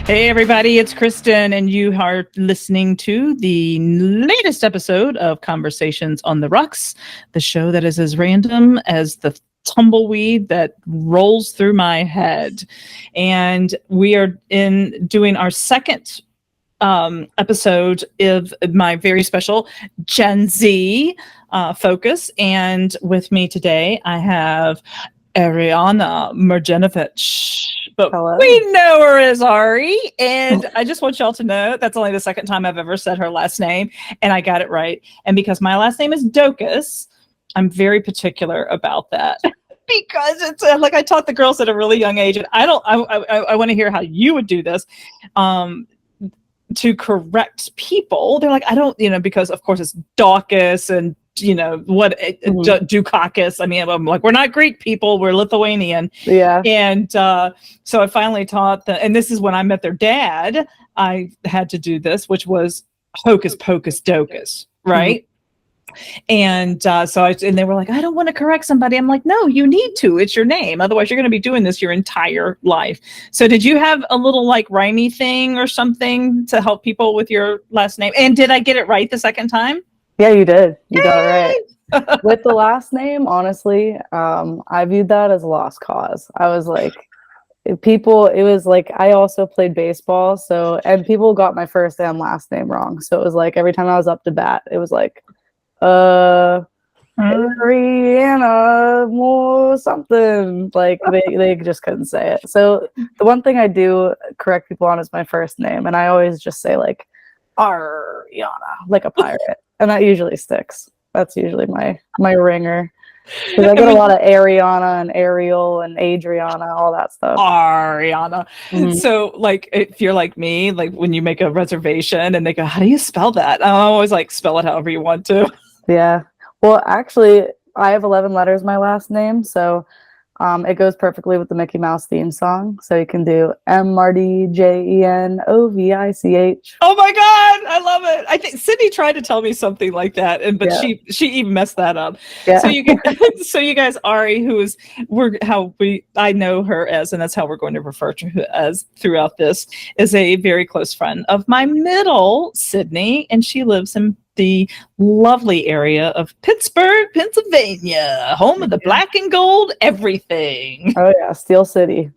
Hey, everybody, it's Kristen, and you are listening to the latest episode of Conversations on the Rocks, the show that is as random as the tumbleweed that rolls through my head. And we are doing our second episode of my very special Gen Z focus. And with me today, I have Ariana Mrdjenovich. But Hello. we know her as Ari. And I just want y'all to know that's only the second time I've ever said her last name. And I got it right. And because my last name is Docus, I'm very particular about that. Because it's like I taught the girls at a really young age. And I want to hear how you would do this. To correct people. They're like, I don't, because of course it's Daucus and Dukakis. I mean, I'm like, we're not Greek people, we're Lithuanian. Yeah. And so I finally taught and this is when I met their dad, I had to do this, which was hocus pocus docus, right? Mm-hmm. And and they were like, I don't want to correct somebody. I'm like, no, you need to. It's your name. Otherwise, you're going to be doing this your entire life. So did you have a little like rhymey thing or something to help people with your last name? And did I get it right the second time? Yeah, you did. You got it right. With the last name, honestly, I viewed that as a lost cause. I was like, it was like, I also played baseball. And people got my first and last name wrong. So it was like, every time I was up to bat, it was like, Ariana more something, like they just couldn't say it. So the one thing I do correct people on is my first name, and I always just say like Ariana, like a pirate, and that usually sticks. That's usually my ringer, because I get a lot of Ariana and Ariel and Adriana, all that stuff. Ariana. Mm-hmm. So like if you're like me, like when you make a reservation and they go, how do you spell that? I always like spell it however you want to. Yeah. Well, actually, I have 11 letters, my last name. So it goes perfectly with the Mickey Mouse theme song. So you can do Mrdjenovich. Oh my God, I love it. I think Sydney tried to tell me something like that, but she even messed that up. Yeah. So you guys, Ari, I know her as, and that's how we're going to refer to her as throughout this, is a very close friend of my middle, Sydney, and she lives in the lovely area of Pittsburgh, Pennsylvania, home of the black and gold everything. Oh yeah, Steel City.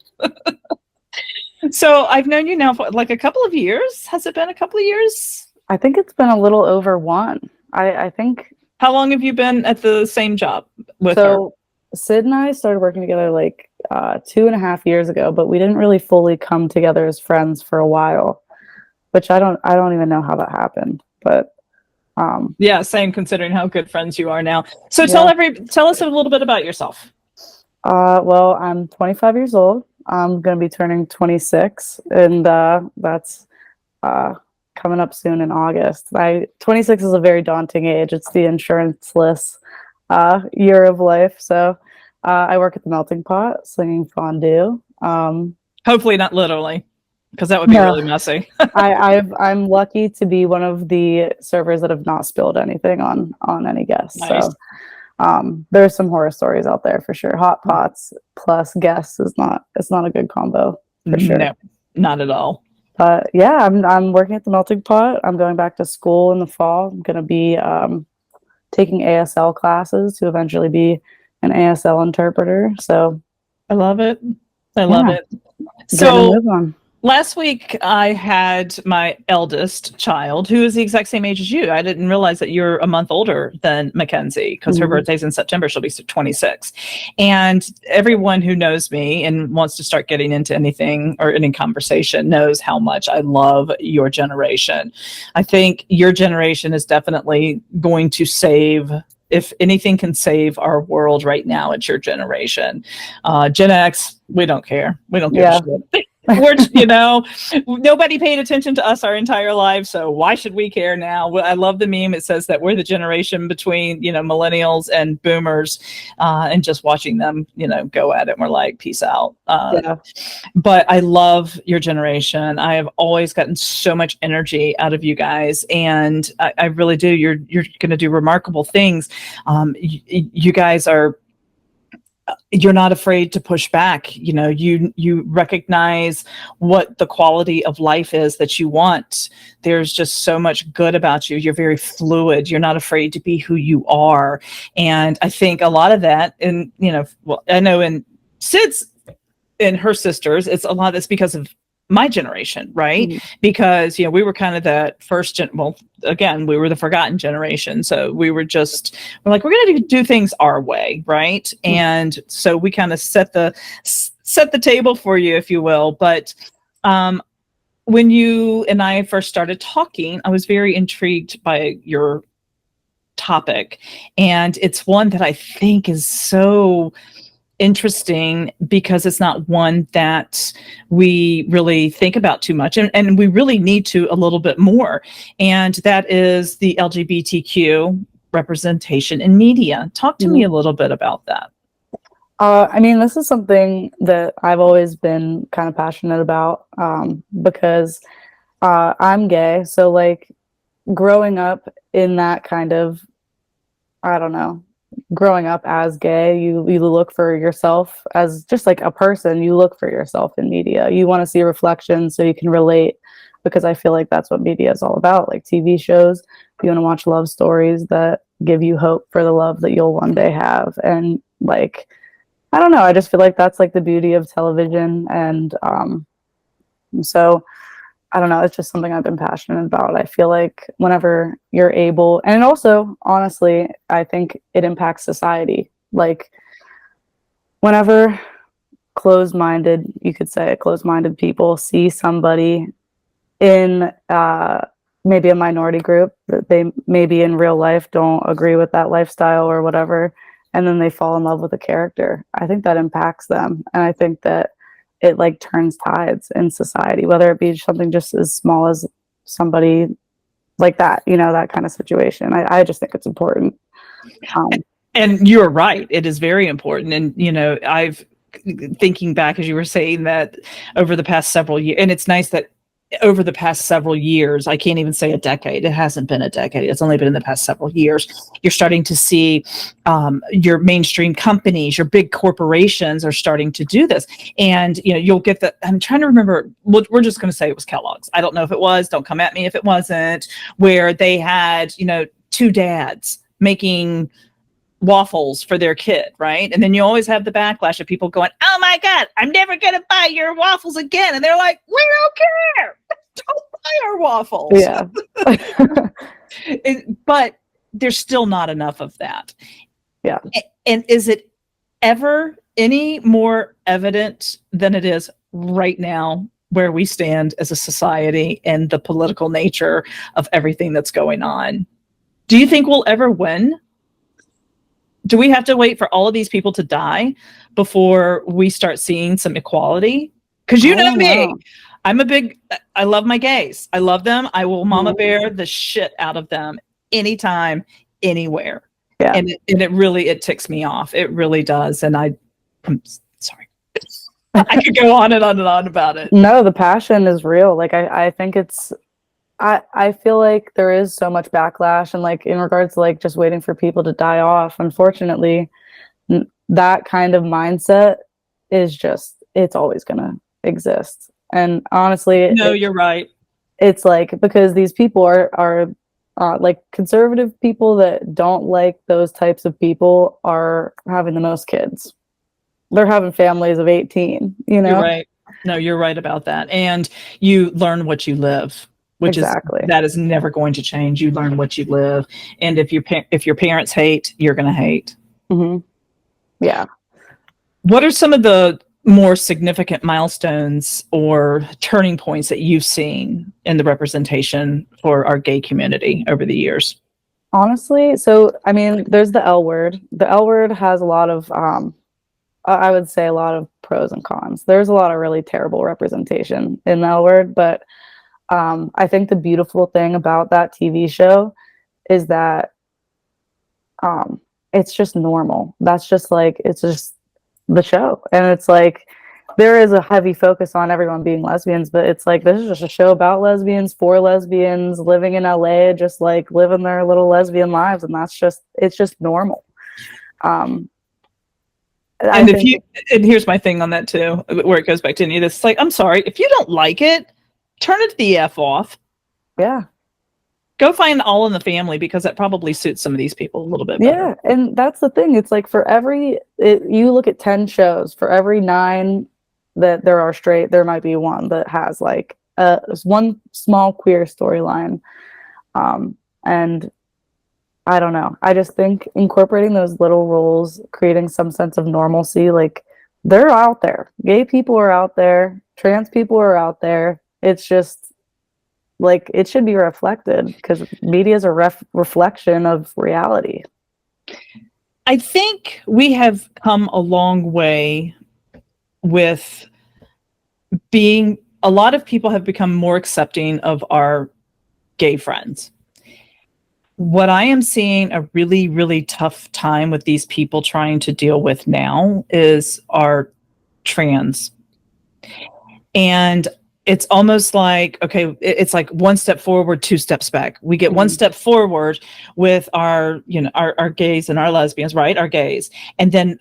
So I've known you now for like a couple of years. Has it been a couple of years? I think it's been a little over one. I think. How long have you been at the same job with her? So Sid and I started working together like 2.5 years ago, but we didn't really fully come together as friends for a while, which I don't even know how that happened, but. Yeah, same, considering how good friends you are now. So tell us a little bit about yourself. Well, I'm 25 years old. I'm going to be turning 26, and that's coming up soon in August. 26 is a very daunting age. It's the insurance-less year of life. So I work at the Melting Pot, slinging fondue. Hopefully not literally, because that would be really messy. I'm lucky to be one of the servers that have not spilled anything on any guests. Nice. So there's some horror stories out there for sure. Hot pots plus guests it's not a good combo for sure. No, not at all. But yeah, I'm working at the Melting Pot. I'm going back to school in the fall. I'm going to be taking ASL classes to eventually be an ASL interpreter. So I love it. I love it. So last week, I had my eldest child, who is the exact same age as you. I didn't realize that you're a month older than Mackenzie, because her birthday's in September. She'll be 26. And everyone who knows me and wants to start getting into anything or any conversation knows how much I love your generation. I think your generation is definitely going to save. If anything can save our world right now, it's your generation. Gen X, we don't care. We don't give a shit. We're, nobody paid attention to us our entire lives, so why should we care now? I love the meme. It says that we're the generation between, millennials and boomers, and just watching them, go at it. And we're like, peace out. But I love your generation. I have always gotten so much energy out of you guys, and I really do. You're going to do remarkable things. You guys are you're not afraid to push back. You know, you recognize what the quality of life is that you want. There's just so much good about you. You're very fluid. You're not afraid to be who you are. And I think a lot of that, and you know, well, I know in Sid's and her sisters, it's a lot that's because of my generation, right? Because, you know, we were kind of that well, again, we were the forgotten generation. So we're like, we're going to do things our way, right? And so we kind of set the table for you, if you will. But when you and I first started talking, I was very intrigued by your topic. And it's one that I think is so interesting because it's not one that we really think about too much, and we really need to a little bit more, and that is the LGBTQ representation in media. Talk to me a little bit about that. I mean, this is something that I've always been kind of passionate about, because I'm gay, so like growing up in that kind of, I don't know, growing up as gay, you look for yourself as just like a person. You look for yourself in media. You want to see reflections so you can relate, because I feel like that's what media is all about. Like TV shows, you want to watch love stories that give you hope for the love that you'll one day have. And like, I don't know, I just feel like that's like the beauty of television. And so I don't know, it's just something I've been passionate about. I feel like whenever you're able, and also, honestly, I think it impacts society. Like, whenever closed-minded people see somebody in maybe a minority group that they maybe in real life don't agree with that lifestyle or whatever, and then they fall in love with a character, I think that impacts them. And I think that it like turns tides in society, whether it be something just as small as somebody like that, you know, that kind of situation. I just think it's important. And you're right. It is very important. And, you know, thinking back as you were saying that over the past several years, and it's nice that over the past several years, I can't even say a decade. It hasn't been a decade. It's only been in the past several years. You're starting to see your mainstream companies, your big corporations are starting to do this. And, you know, you'll get I'm trying to remember, we're just going to say it was Kellogg's. I don't know if it was, don't come at me if it wasn't, where they had, you know, two dads making waffles for their kid, right? And then you always have the backlash of people going, oh my God, I'm never going to buy your waffles again. And they're like, we don't care. Don't buy our waffles. Yeah. But there's still not enough of that. Yeah. And is it ever any more evident than it is right now where we stand as a society and the political nature of everything that's going on? Do you think we'll ever win? Do we have to wait for all of these people to die before we start seeing some equality? Because you know me, I love my gays. I love them. I will mama bear the shit out of them anytime, anywhere. Yeah. And it ticks me off. It really does. And I'm sorry. I could go on and on and on about it. No, the passion is real. Like, I think I feel like there is so much backlash, and like in regards to like just waiting for people to die off, unfortunately, that kind of mindset is just, it's always going to exist. And honestly, you're right. It's like, because these people are like conservative people that don't like those types of people are having the most kids. They're having families of 18, you know? You're right. No, you're right about that. And you learn what you live. Which exactly. that is never going to change. You learn what you live, and if your parents hate, you're going to hate. Mm-hmm. Yeah. What are some of the more significant milestones or turning points that you've seen in the representation for our gay community over the years? Honestly, so I mean, there's the L word. The L word has a lot of, I would say, a lot of pros and cons. There's a lot of really terrible representation in the L word, but I think the beautiful thing about that TV show is that it's just normal. That's just like, it's just the show. And it's like, there is a heavy focus on everyone being lesbians, but it's like, this is just a show about lesbians, for lesbians, living in LA, just like living their little lesbian lives. And it's just normal. And here's my thing on that too, where it goes back to any of this. It's like, I'm sorry, if you don't like it, turn it the F off. Yeah. Go find All in the Family, because that probably suits some of these people a little bit better. Yeah, and that's the thing. It's like you look at 10 shows, for every 9 that there are straight, there might be one that has like one small queer storyline. And I don't know. I just think incorporating those little roles, creating some sense of normalcy, like they're out there. Gay people are out there. Trans people are out there. It's just like it should be reflected, because media is a reflection of reality. I think we have come a long way with a lot of people have become more accepting of our gay friends. What I am seeing a really, really tough time with these people trying to deal with now is our trans. And it's almost like, okay, it's like one step forward, 2 steps back. We get one step forward with our gays and our lesbians, right? Our gays. And then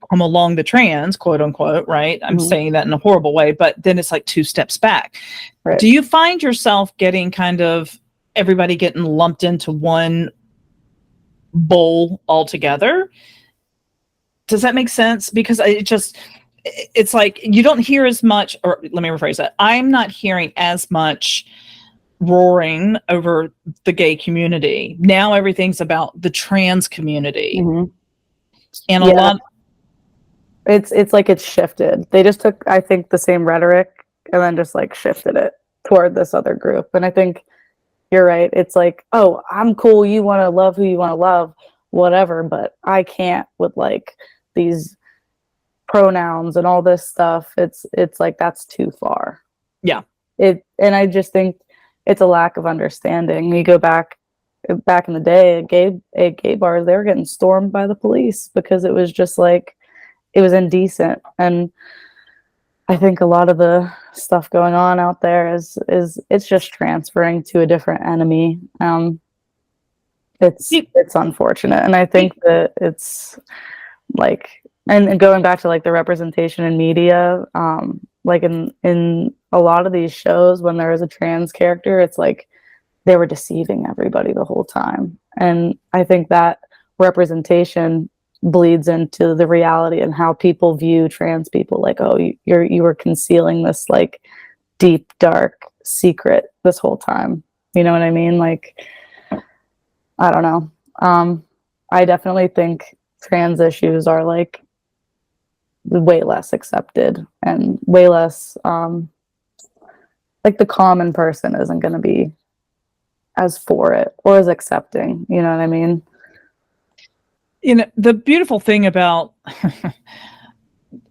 come along the trans, quote unquote, right? I'm saying that in a horrible way, but then it's like 2 steps back. Right. Do you find yourself getting kind of everybody getting lumped into one bowl altogether? Does that make sense? Because it's like you don't hear as much, or let me rephrase that. I'm not hearing as much roaring over the gay community. Now everything's about the trans community. And a lot. It's like it's shifted. They just took, I think, the same rhetoric and then just like shifted it toward this other group. And I think you're right. It's like, oh, I'm cool. You want to love who you want to love, whatever. But I can't with like these pronouns and all this stuff. It's like that's too far. Yeah. And I just think it's a lack of understanding. You go back in the day, at gay bars, they were getting stormed by the police because it was just like it was indecent. And I think a lot of the stuff going on out there is it's just transferring to a different enemy. It's unfortunate, and I think that it's like, and going back to like the representation in media, like in a lot of these shows, when there is a trans character, it's like they were deceiving everybody the whole time. And I think that representation bleeds into the reality and how people view trans people. Like, oh, you were concealing this like deep, dark secret this whole time. You know what I mean? Like, I don't know. I definitely think trans issues are like way less accepted and way less like the common person isn't going to be as for it or as accepting. You know what I mean? You know, the beautiful thing about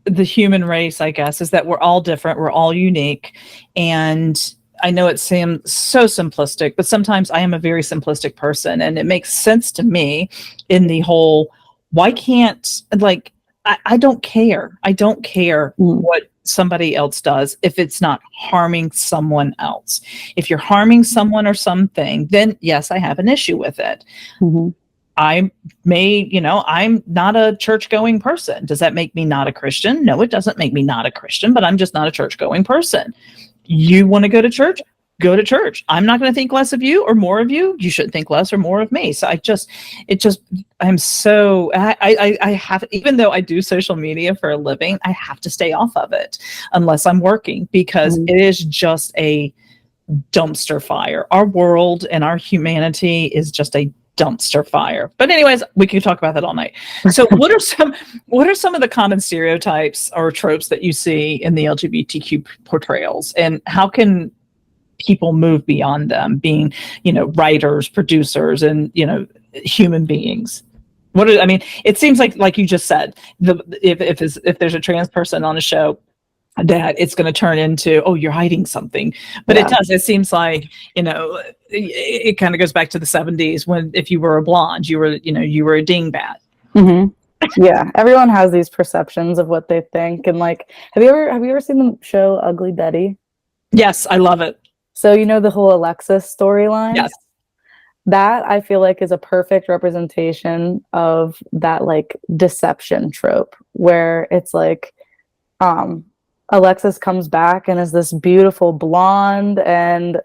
the human race, I guess, is that we're all different. We're all unique. And I know it seems so simplistic, but sometimes I am a very simplistic person. And it makes sense to me in the whole, why can't, like, I don't care. I don't care what somebody else does if it's not harming someone else. If you're harming someone or something, then yes, I have an issue with it. I'm not a church-going person. Does that make me not a Christian? No, it doesn't make me not a Christian, but I'm just not a church-going person. You want to go to church? Go to church. I'm not going to think less of you or more of you. You shouldn't think less or more of me. So I'm so, I have, even though I do social media for a living, I have to stay off of it unless I'm working, because it is just a dumpster fire. Our world and our humanity is just a dumpster fire. But anyways, we could talk about that all night. So what are some of the common stereotypes or tropes that you see in the LGBTQ portrayals, and how can people move beyond them, being, writers, producers, and, human beings? It seems like you just said, if there's a trans person on a show, that it's going to turn into, oh, you're hiding something. But it seems like, it kind of goes back to the 70s when if you were a blonde, you were a dingbat. Yeah, everyone has these perceptions of what they think. And like, have you ever seen the show Ugly Betty? Yes, I love it. So the whole Alexis storyline? Yes. that I feel like is a perfect representation of that like deception trope where it's like Alexis comes back and is this beautiful blonde and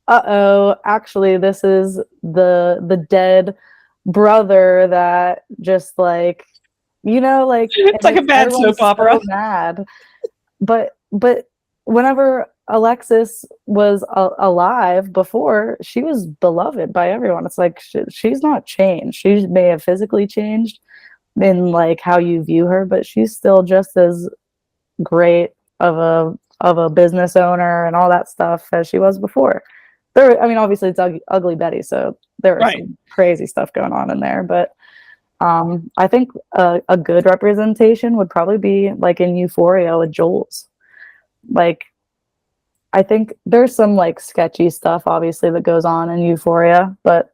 actually this is the dead brother that just like like it's like a bad soap opera. So mad. But whenever Alexis was alive before, she was beloved by everyone. It's like she's not changed. She may have physically changed in like how you view her, but she's still just as great of a business owner and all that stuff as she was before. I mean, obviously it's Ugly Betty, so there was some crazy stuff going on in there, but I think a good representation would probably be like in Euphoria with Jules. Like, I think there's some like sketchy stuff obviously that goes on in Euphoria, but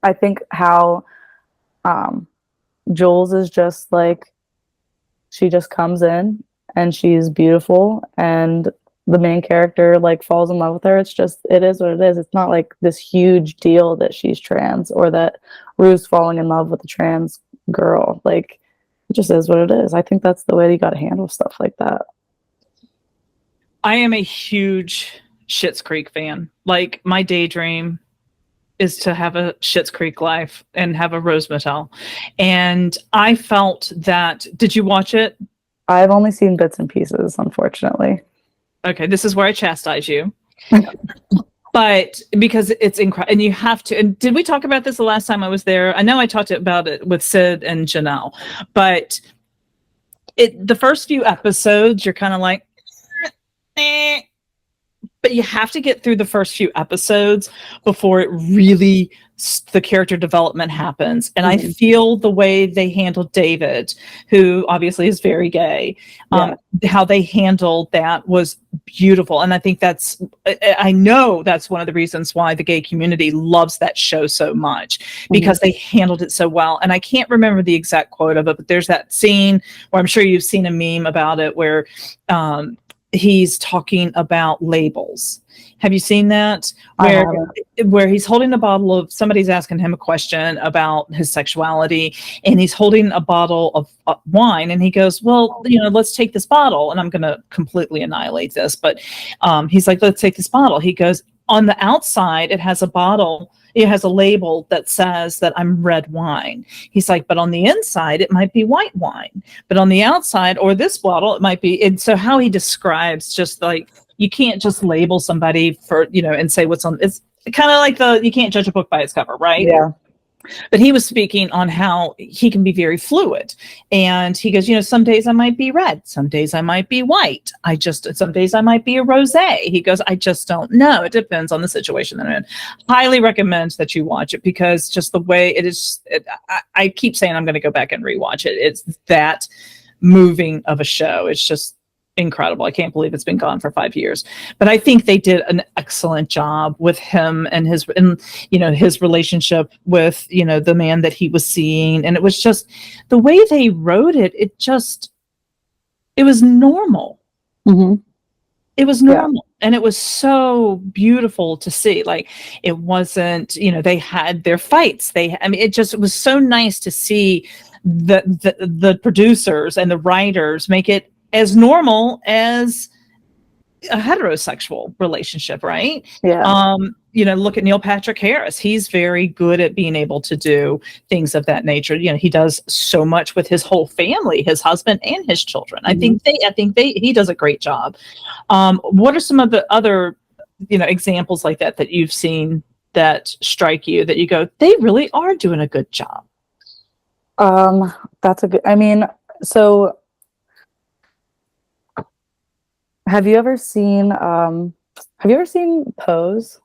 I think how Jules is just like, she just comes in and she's beautiful and the main character like falls in love with her. It is what it is. It's not like this huge deal that she's trans or that Rue's falling in love with a trans girl. Like, it just is what it is. I think that's the way you got to handle stuff like that. I am a huge Schitt's Creek fan. Like, my daydream is to have a Schitt's Creek life and have a Rose Motel. And I felt that, did you watch it? I've only seen bits and pieces, unfortunately. Okay, this is where I chastise you. But because it's incredible, and you have to, and did we talk about this the last time I was there? I know I talked about it with Sid and Janelle, but the first few episodes, you're kind of like, eh. But you have to get through the first few episodes before it really, the character development happens. And I feel the way they handled David, who obviously is very gay, how they handled that was beautiful. And I think I know that's one of the reasons why the gay community loves that show so much, because they handled it so well. And I can't remember the exact quote of it, but there's that scene where I'm sure you've seen a meme about it where, he's talking about labels. Have you seen that? Where he's holding a bottle of, somebody's asking him a question about his sexuality, and he's holding a bottle of wine, and he goes, well, let's take this bottle. And I'm going to completely annihilate this, but he's like, let's take this bottle. He goes, on the outside, it has a label that says that I'm red wine. He's like, but on the inside, it might be white wine. But on the outside, or this bottle, it might be. And so how he describes, just like, you can't just label somebody for, and say what's on. It's kind of like you can't judge a book by its cover, right? Yeah. But he was speaking on how he can be very fluid. And he goes, some days I might be red. Some days I might be white. Some days I might be a rosé. He goes, I just don't know. It depends on the situation that I'm in. Highly recommend that you watch it, because just the way it is, I keep saying I'm going to go back and rewatch it. It's that moving of a show. It's just incredible. I can't believe it's been gone for 5 years, but I think they did an excellent job with him and his relationship with, the man that he was seeing. And it was just the way they wrote it. It was normal. It was normal. Yeah. And it was so beautiful to see. Like, it wasn't, they had their fights. It was so nice to see the producers and the writers make it as normal as a heterosexual relationship, right? Yeah. Look at Neil Patrick Harris. He's very good at being able to do things of that nature. He does so much with his whole family, his husband and his children. I think he does a great job. What are some of the other, examples like that you've seen that strike you, that you go, they really are doing a good job? So have you ever seen Pose?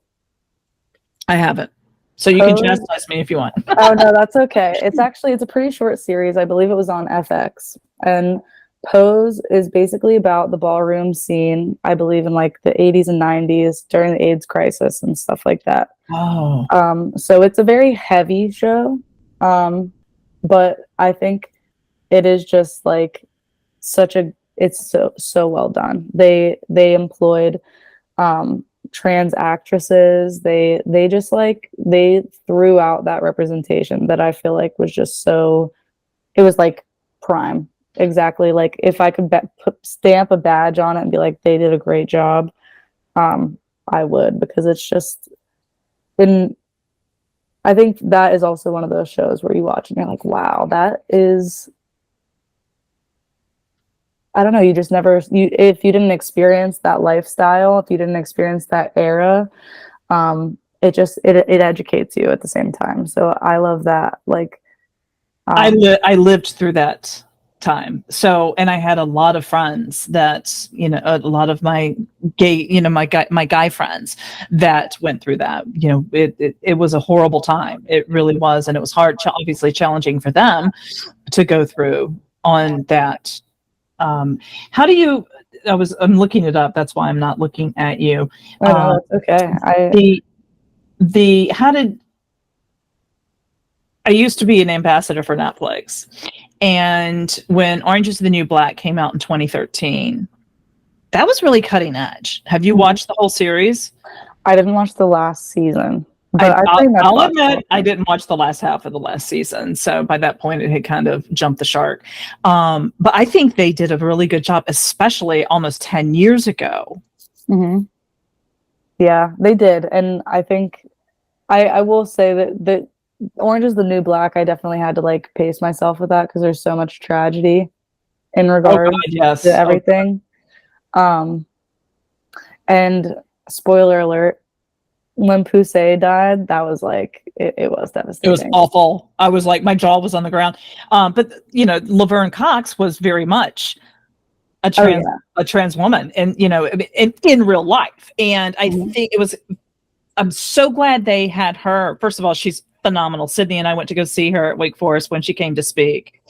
I haven't. So you can chastise me if you want. Oh no, that's okay. It's a pretty short series. I believe it was on FX. And Pose is basically about the ballroom scene, I believe in like the 80s and 90s during the AIDS crisis and stuff like that. Oh. So it's a very heavy show. But I think it is just like it's so well done. They employed trans actresses. They just like they threw out that representation that I feel like was just so, it was like prime. Exactly. Like if I could stamp a badge on it and be like they did a great job, I would, because it's just been, I think that is also one of those shows where you watch and you're like, wow, that is, I don't know, you just never, if you didn't experience that lifestyle, if you didn't experience that era, it educates you at the same time. So I love that. Like, I lived through that time. So, and I had a lot of friends that, you know, a lot of my gay, you know, my guy friends that went through that. You know, it was a horrible time. It really was, and it was hard, obviously challenging for them to go through on that. How do you? I'm looking it up. That's why I'm not looking at you. Oh, no, that's okay. How did? I used to be an ambassador for Netflix, and when Orange is the New Black came out in 2013, that was really cutting edge. Have you watched the whole series? I didn't watch the last season, but I'll admit I didn't watch the last half of the last season. So by that point, it had kind of jumped the shark. But I think they did a really good job, especially almost 10 years ago. Mm-hmm. Yeah, they did. And I think I will say that Orange is the New Black, I definitely had to like pace myself with that because there's so much tragedy in regards to everything. And spoiler alert, when Poussey died, that was like, it was devastating. It was awful. I was like, my jaw was on the ground. But you know, Laverne Cox was very much a trans woman, and you know, in real life. And I think I'm so glad they had her. First of all, she's phenomenal. Sydney and I went to go see her at Wake Forest when she came to speak.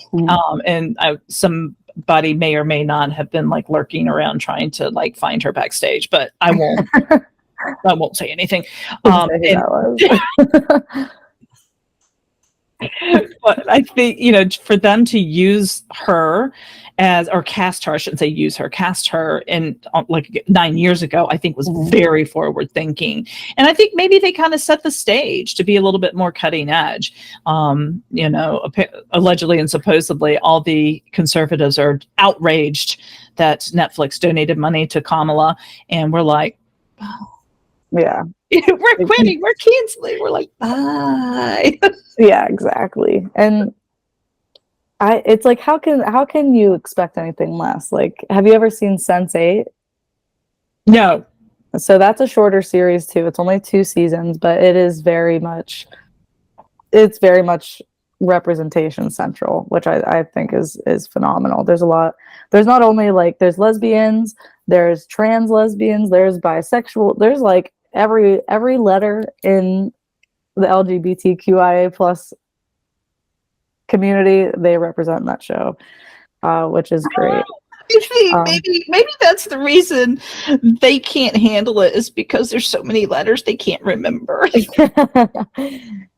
And somebody may or may not have been like lurking around trying to like find her backstage, but I won't. I won't say anything. But I think, you know, for them to use her or cast her, I shouldn't say use her, cast her in like 9 years ago, I think was very forward thinking. And I think maybe they kind of set the stage to be a little bit more cutting edge. You know, allegedly and supposedly all the conservatives are outraged that Netflix donated money to Kamala. And we're like, yeah. We're quitting, we're canceling, we're like, bye. Yeah, exactly. And it's like, how can you expect anything less? Like, have you ever seen Sense8? No. So that's a shorter series too. It's only 2 seasons, but it is very much representation central, which I think is phenomenal. There's not only like there's lesbians, there's trans lesbians, there's bisexual, there's like every letter in the LGBTQIA plus community, they represent in that show, which is great. Maybe that's the reason they can't handle it, is because there's so many letters they can't remember.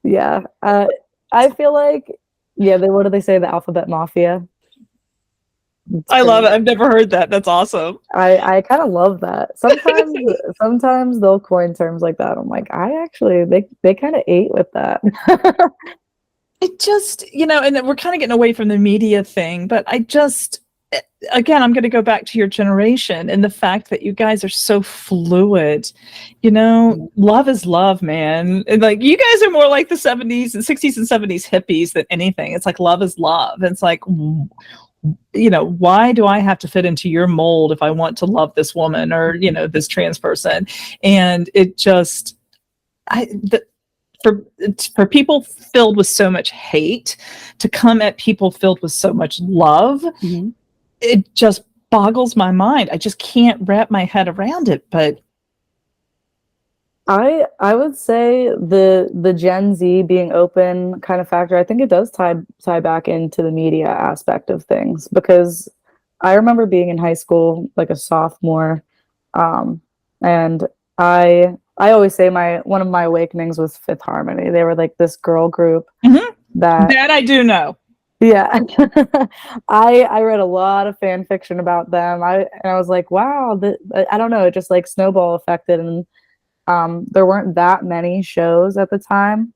Yeah. I feel like, what do they say? The alphabet mafia. I love it. I've never heard that. That's awesome. I kind of love that. Sometimes they'll coin terms like that. I'm like, they kind of ate with that. It just, you know, and we're kind of getting away from the media thing, but again, I'm going to go back to your generation and the fact that you guys are so fluid. You know, love is love, man. And like, you guys are more like the 70s and 60s and 70s hippies than anything. It's like, love is love. And it's like, you know, why do I have to fit into your mold if I want to love this woman or, you know, this trans person? And it just, for people filled with so much hate to come at people filled with so much love, it just boggles my mind. I just can't wrap my head around it. But I would say the Gen Z being open kind of factor, I think it does tie back into the media aspect of things, because I remember being in high school, like a sophomore, and I always say one of my awakenings was Fifth Harmony. They were like this girl group that I do know. Yeah. I read a lot of fan fiction about them. I was like, wow, I don't know, it just like snowball affected, and there weren't that many shows at the time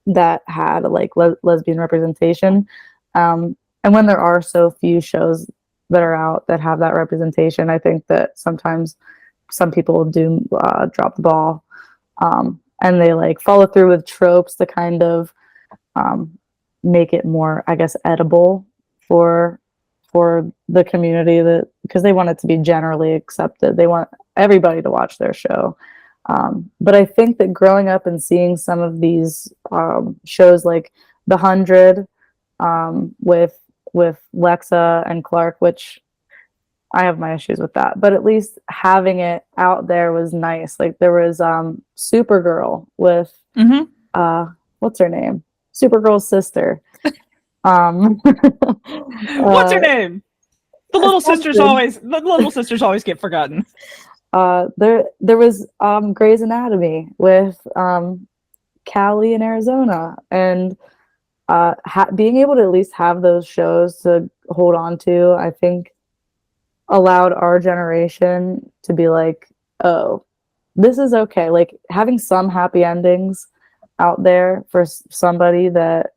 that had like lesbian representation. And when there are so few shows that are out that have that representation, I think that sometimes some people do drop the ball, and they like follow through with tropes to kind of make it more, I guess, edible for the community, that because they want it to be generally accepted. They want everybody to watch their show. But I think that growing up and seeing some of these shows like The 100, with Lexa and Clark, which I have my issues with that, but at least having it out there was nice. Like there was Supergirl with what's her name? Supergirl's sister. What's her name? The little sisters always get forgotten. There was Grey's Anatomy with Callie in Arizona, and being able to at least have those shows to hold on to, I think allowed our generation to be like, oh, this is okay. Like having some happy endings out there for somebody that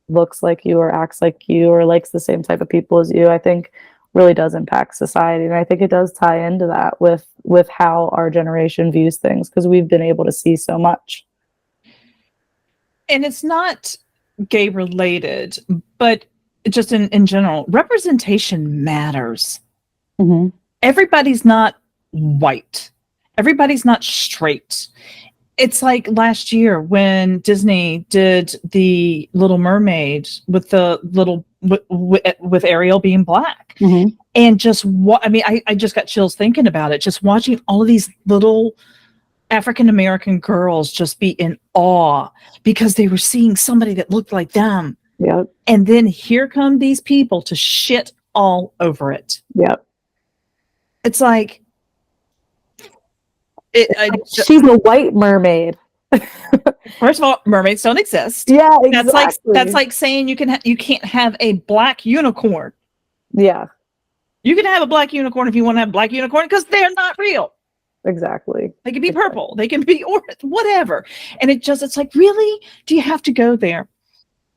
looks like you or acts like you or likes the same type of people as you, I think really does impact society. And I think it does tie into that with how our generation views things, because we've been able to see so much. And it's not gay related, but just in general, representation matters. Mm-hmm. Everybody's not white. Everybody's not straight. It's like last year when Disney did the Little Mermaid with the little with Ariel being black, and just I just got chills thinking about it. Just watching all of these little African American girls just be in awe because they were seeing somebody that looked like them. Yep. And then here come these people to shit all over it. Yep. It's like she's a white mermaid. First of all, mermaids don't exist. Yeah, exactly. That's like saying you can't have a black unicorn. Yeah. You can have a black unicorn if you want to have a black unicorn because they're not real. Exactly. They can be purple. They can be orange, whatever. And it's like, really? Do you have to go there?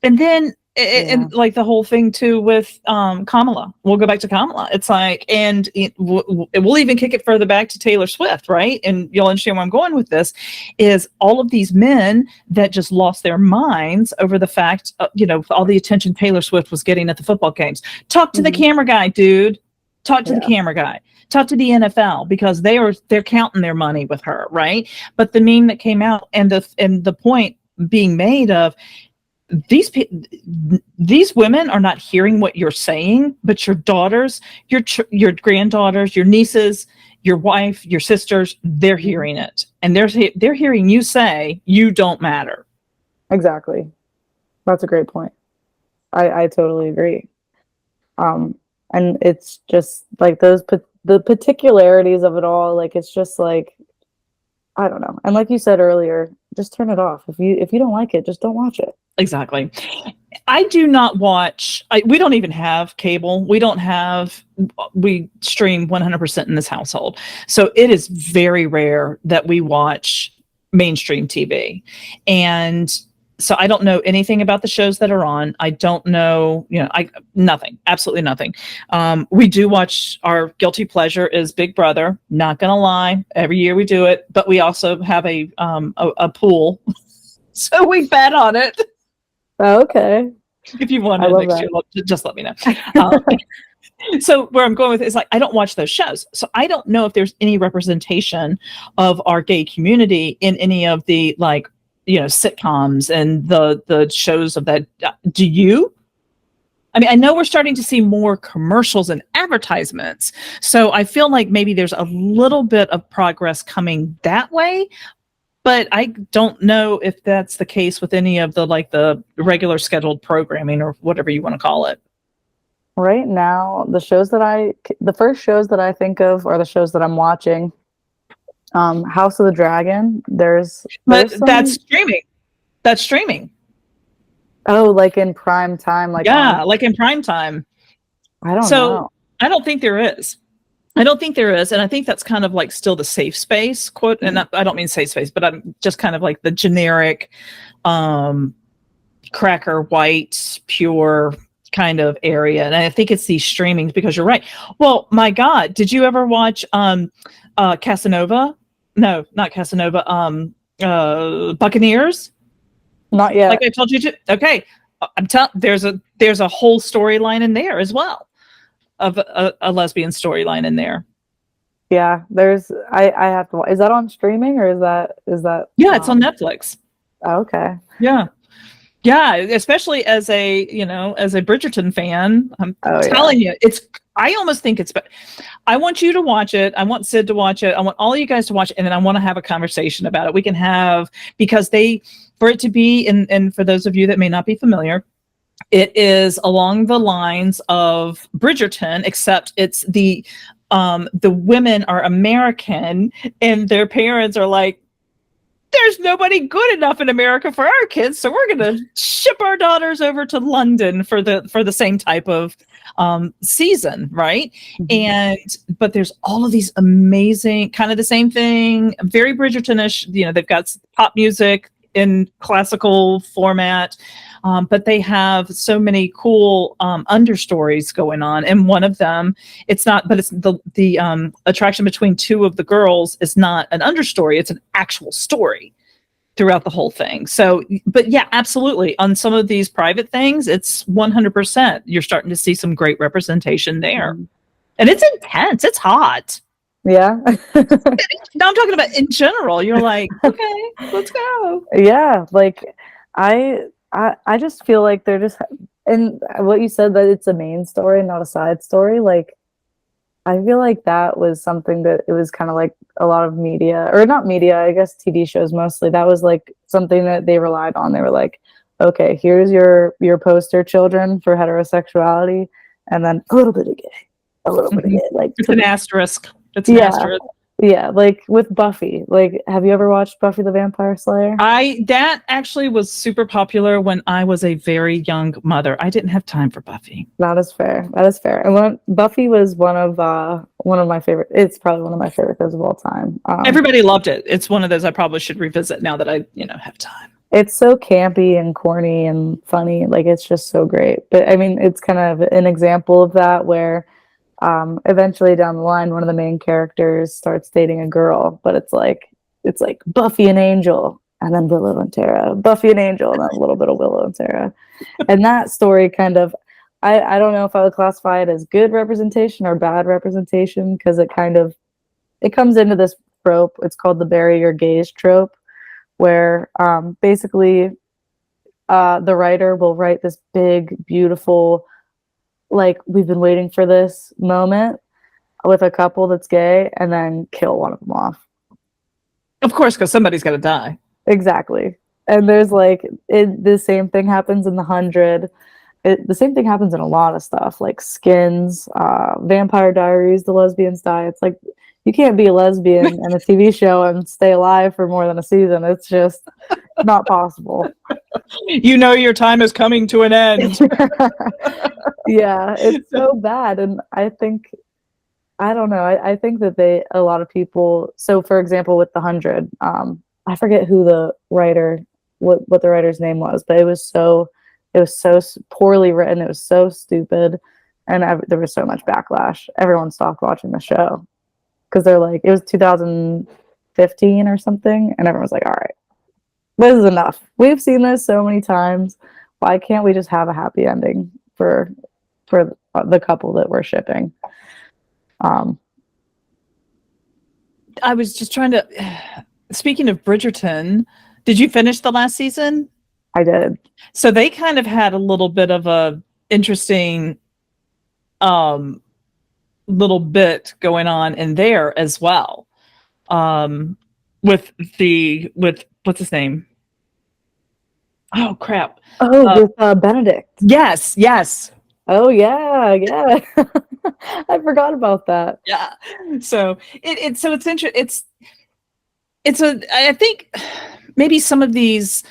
And then and like the whole thing too with Kamala. We'll go back to Kamala. It's like, and we'll even kick it further back to Taylor Swift, right? And you'll understand where I'm going with this, is all of these men that just lost their minds over the fact, all the attention Taylor Swift was getting at the football games. Talk to the camera guy, dude. Talk to the camera guy. Talk to the NFL, because they're counting their money with her, right? But the meme that came out and the point being made of, these women are not hearing what you're saying, but your daughters, your granddaughters, your nieces, your wife, your sisters, they're hearing it, and they're hearing you say you don't matter. Exactly. That's a great point. I totally agree. And it's just like the particularities of it all. Like it's just like, I don't know. And like you said earlier, just turn it off. If you don't like it, just don't watch it. Exactly. I do not watch. We don't even have cable. We stream 100% in this household. So it is very rare that we watch mainstream TV. And so I don't know anything about the shows that are on. I don't know, nothing, absolutely nothing. We do watch, our guilty pleasure is Big Brother. Not gonna lie, every year we do it, but we also have a pool, so we bet on it. Oh, okay. If you want to next year, just let me know. So where I'm going with it is like, I don't watch those shows, so I don't know if there's any representation of our gay community in any of the sitcoms and the shows of that. Do you? I mean, I know we're starting to see more commercials and advertisements, so I feel like maybe there's a little bit of progress coming that way, but I don't know if that's the case with any of the regular scheduled programming or whatever you want to call it. Right now, the first shows that I think of are the shows that I'm watching. House of the Dragon. That's streaming. That's streaming. Oh, like in prime time, like in prime time. I don't know. I don't think there is. I don't think there is, and I think that's kind of like still the safe space quote. And I don't mean safe space, but I'm just kind of like the generic, cracker white pure kind of area. And I think it's these streamings because you're right. Well, my God, did you ever watch Casanova? No, not Casanova. Buccaneers. Not yet. Like I told you to. Okay, I'm telling. There's a whole storyline in there as well, of a lesbian storyline in there. Yeah, there's. I have to. Is that on streaming or is that? Yeah, it's on Netflix. Okay. Yeah. Yeah, especially as a Bridgerton fan, I'm telling you, I almost think it's, I want you to watch it. I want Sid to watch it. I want all of you guys to watch it. And then I want to have a conversation about it. We can have, because for it to be, and for those of you that may not be familiar, it is along the lines of Bridgerton, except it's the women are American and their parents are like, there's nobody good enough in America for our kids, so we're going to ship our daughters over to London for the same type of season, right? Mm-hmm. But there's all of these amazing, kind of the same thing, very Bridgerton-ish. They've got pop music in classical format, but they have so many cool understories going on. And one of them, it's the attraction between two of the girls is not an understory; it's an actual story throughout the whole thing. So, but yeah, absolutely. On some of these private things, it's 100%. You're starting to see some great representation there, and it's intense. It's hot. Yeah. No, I'm talking about in general. You're like, okay, let's go. Yeah, like I just feel like they're just, and what you said, that it's a main story, not a side story. Like, I feel like that was something that it was kind of like a lot of media, or not media, I guess TV shows mostly. That was like something that they relied on. They were like, okay, here's your poster children for heterosexuality, and then a little bit of gay, a little bit of gay. Like, it's an asterisk. It's an asterisk. Yeah, like with Buffy. Like, have you ever watched Buffy the Vampire Slayer? That actually was super popular when I was a very young mother. I didn't have time for Buffy. That is fair. And Buffy was one of my favorite. It's probably one of my favorite shows of all time. Everybody loved it. It's one of those I probably should revisit now that I have time. It's so campy and corny and funny. Like, it's just so great. But I mean, it's kind of an example of that where eventually down the line, one of the main characters starts dating a girl, but it's like Buffy and Angel, and then Willow and Tara, Buffy and Angel, and then a little bit of Willow and Tara. And that story kind of, I don't know if I would classify it as good representation or bad representation, because it comes into this trope. It's called the bury your gays trope, where basically the writer will write this big, beautiful, like, we've been waiting for this moment with a couple that's gay, and then kill one of them off. Of course, because somebody's got to die. Exactly. And there's like, the same thing happens in The 100. The same thing happens in a lot of stuff, like Skins, Vampire Diaries, the lesbians die. It's like, you can't be a lesbian in a TV show and stay alive for more than a season. It's just not possible. Your time is coming to an end. Yeah, it's so bad. And I think, I don't know, I think that a lot of people, so for example, with The 100, I forget who the writer, what the writer's name was, but it was so poorly written. It was so stupid. And there was so much backlash. Everyone stopped watching the show. Because they're like, it was 2015 or something, and everyone's like, all right, this is enough. We've seen this so many times. Why can't we just have a happy ending for the couple that we're shipping? I was just trying to, speaking of Bridgerton, did you finish the last season? I did. So they kind of had a little bit of a interesting little bit going on in there as well, with what's his name? Oh crap! With Benedict. Yes. Oh yeah. I forgot about that. Yeah. So it's interesting. I think maybe some of these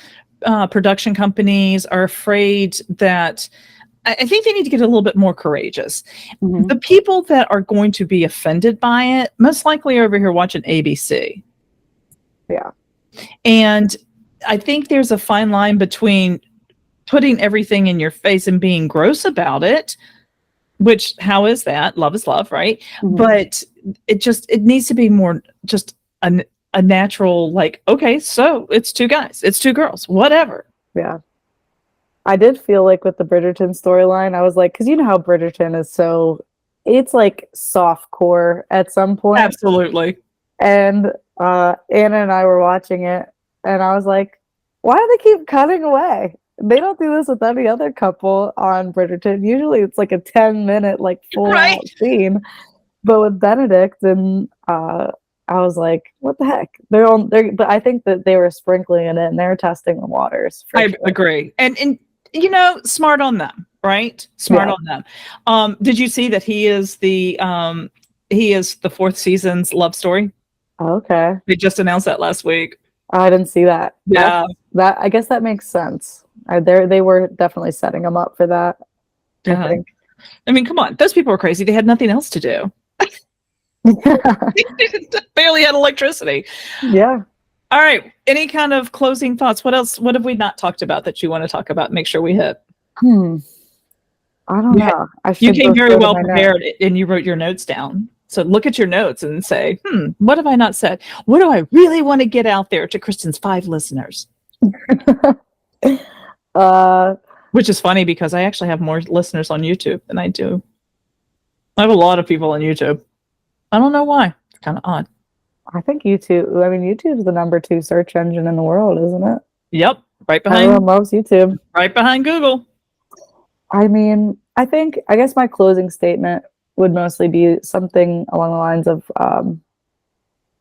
production companies are afraid that I think they need to get a little bit more courageous. The people that are going to be offended by it most likely are over here watching ABC. Yeah. And I think there's a fine line between putting everything in your face and being gross about it, which, how is that? Love is love, right? But it needs to be more just a natural, like, okay, so it's two guys, it's two girls, whatever. Yeah. I did feel like with the Bridgerton storyline, I was like, because you know how Bridgerton is it's like soft core at some point. Absolutely. And Anna and I were watching it, and I was like, why do they keep cutting away? They don't do this with any other couple on Bridgerton. Usually it's like a 10-minute, like full out scene. But with Benedict and I was like, what the heck? But I think that they were sprinkling it in and they're testing the waters. I agree. And you know, smart on them, right? Smart on them. Did you see that he is the fourth season's love story? Okay. They just announced that last week. I didn't see that. Yeah. That I guess that makes sense. They were definitely setting him up for that. I think. I mean, come on. Those people were crazy. They had nothing else to do. They barely had electricity. Yeah. All right. Any kind of closing thoughts? What else? What have we not talked about that you want to talk about? Make sure we hit. I don't know. You came very well prepared and you wrote your notes down. So look at your notes and say, what have I not said? What do I really want to get out there to Kristen's 5 listeners? Which is funny because I actually have more listeners on YouTube than I do. I have a lot of people on YouTube. I don't know why. It's kind of odd. I think YouTube. I mean, YouTube is the number 2 search engine in the world, isn't it? Yep, right behind. Everyone loves YouTube. Right behind Google. I mean, I guess my closing statement would mostly be something along the lines of,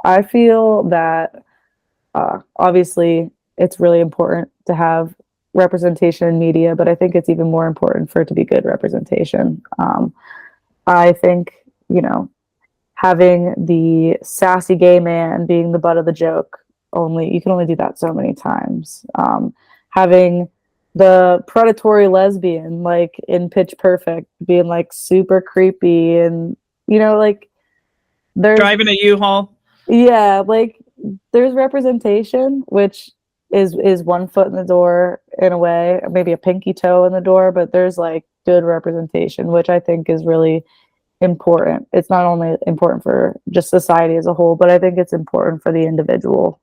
I feel that obviously it's really important to have representation in media, but I think it's even more important for it to be good representation. I think, having the sassy gay man being the butt of the joke, you can only do that so many times. Having the predatory lesbian, like in Pitch Perfect, being like super creepy and, like there's driving a U-Haul. Yeah, like there's representation, which is one foot in the door in a way, maybe a pinky toe in the door, but there's like good representation, which I think is really important. It's not only important for just society as a whole, but I think it's important for the individual,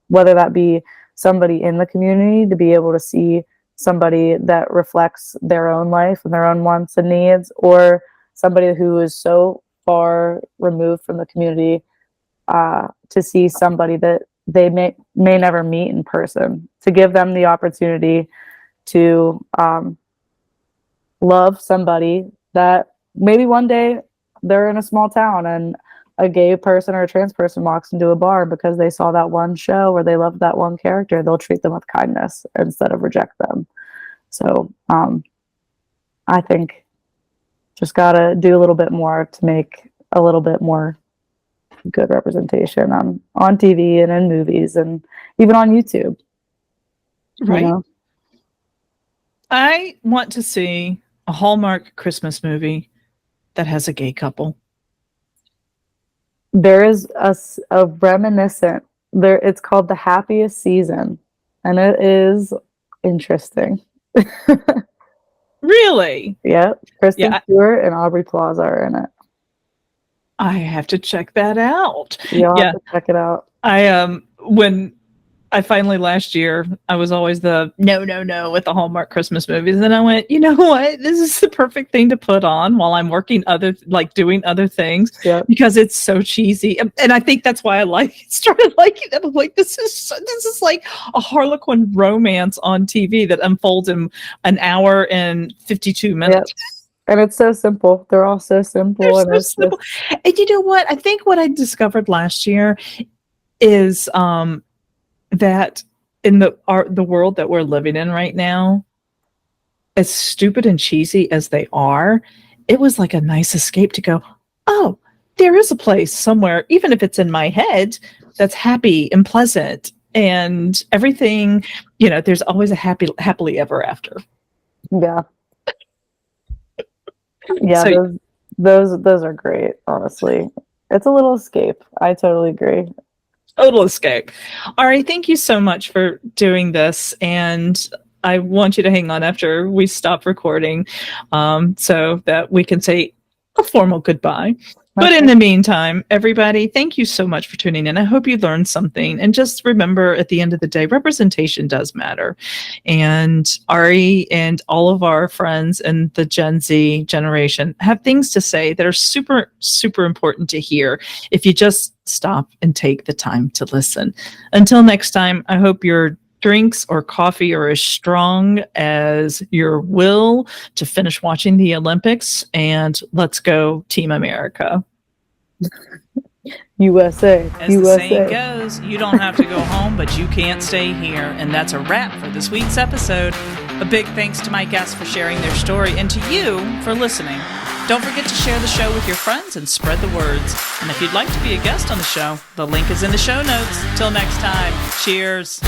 whether that be somebody in the community to be able to see somebody that reflects their own life and their own wants and needs, or somebody who is so far removed from the community to see somebody that they may never meet in person, to give them the opportunity to love somebody that maybe one day they're in a small town and a gay person or a trans person walks into a bar because they saw that one show or they loved that one character. They'll treat them with kindness instead of reject them. So I think just gotta do a little bit more to make a little bit more good representation on TV and in movies and even on YouTube. Right. I want to see a Hallmark Christmas movie that has a gay couple. There is a reminiscent there. It's called The Happiest Season, and it is interesting. Really? Yeah. Kristen Stewart and Aubrey Plaza are in it. I have to check that out. You'll have to check it out. When I finally last year, I was always the no with the Hallmark Christmas movies. And then I went, you know what? This is the perfect thing to put on while I'm working doing other things because it's so cheesy. And I think that's why I started liking it. I'm like, this is like a Harlequin romance on TV that unfolds in an hour and 52 minutes. Yep. And it's so simple. They're all so simple. They're so simple. And you know what? I think what I discovered last year is that in the world that we're living in right now, as stupid and cheesy as they are, it was like a nice escape to go, oh, there is a place somewhere, even if it's in my head, that's happy and pleasant and everything, there's always a happily ever after. Yeah. Yeah, So, those are great, honestly. It's a little escape. I totally agree. total escape. Ari, thank you so much for doing this. And I want you to hang on after we stop recording, so that we can say a formal goodbye. But in the meantime, everybody, thank you so much for tuning in. I hope you learned something. And just remember, at the end of the day, representation does matter. And Ari and all of our friends in the Gen Z generation have things to say that are super, super important to hear if you just stop and take the time to listen. Until next time, I hope your drinks or coffee are as strong as your will to finish watching the Olympics, and let's go Team America. USA. As USA. the saying goes, you don't have to go home, but you can't stay here. And that's a wrap for this week's episode. A big thanks to my guests for sharing their story and to you for listening. Don't forget to share the show with your friends and spread the words. And if you'd like to be a guest on the show, the link is in the show notes. Till next time, cheers.